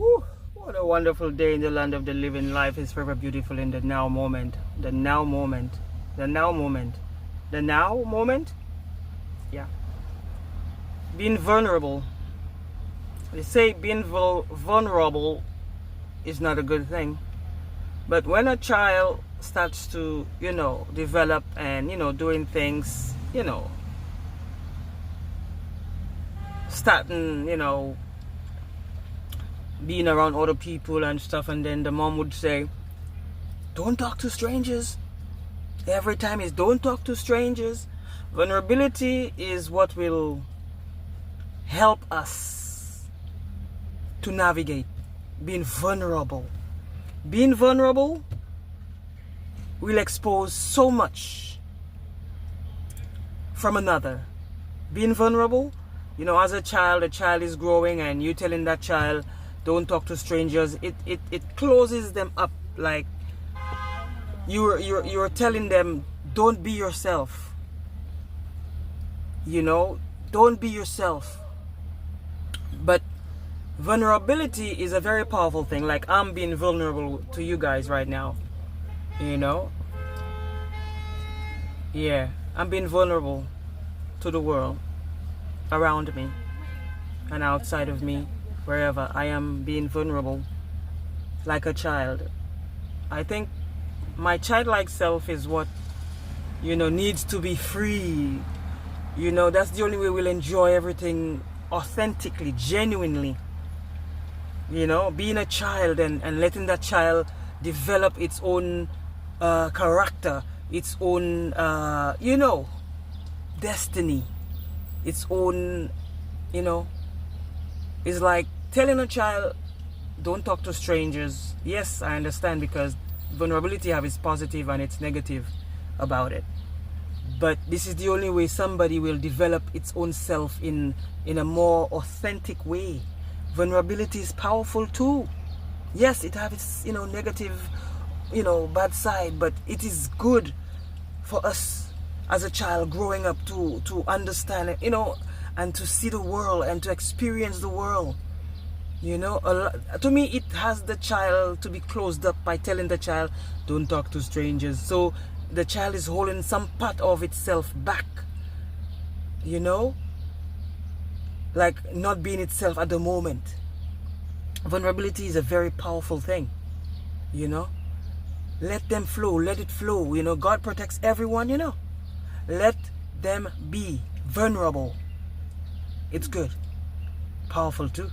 Whew, what a wonderful day in the land of the living. Life is forever beautiful in the now moment. The now moment. The now moment. The now moment? Yeah. Being vulnerable. They say being vulnerable is not a good thing. But when a child starts to, develop and, doing things, starting, being around other people and stuff, and then the mom would say, don't talk to strangers. Every time is don't talk to strangers. Vulnerability is what will help us to navigate. Being vulnerable. Being vulnerable will expose so much from another. Being vulnerable, as a child is growing and you telling that child, don't talk to strangers, it closes them up. Like you're telling them, don't be yourself. Don't be yourself. But vulnerability is a very powerful thing. Like I'm being vulnerable to you guys right now. Yeah, I'm being vulnerable to the world around me and outside of me. Wherever I am being vulnerable like a child. I think my childlike self is what needs to be free. That's the only way we'll enjoy everything authentically, genuinely. Being a child and letting that child develop its own character, its own destiny, its own it's like telling a child, don't talk to strangers. Yes, I understand, because vulnerability have its positive and its negative about it. But this is the only way somebody will develop its own self in a more authentic way. Vulnerability is powerful too. Yes, it has its negative, bad side, but it is good for us as a child growing up to understand it, and to see the world and to experience the world. To me, it has the child to be closed up by telling the child, don't talk to strangers. So the child is holding some part of itself back, like not being itself at the moment. Vulnerability is a very powerful thing. Let them flow, let it flow. God protects everyone. Let them be vulnerable. It's good, powerful too.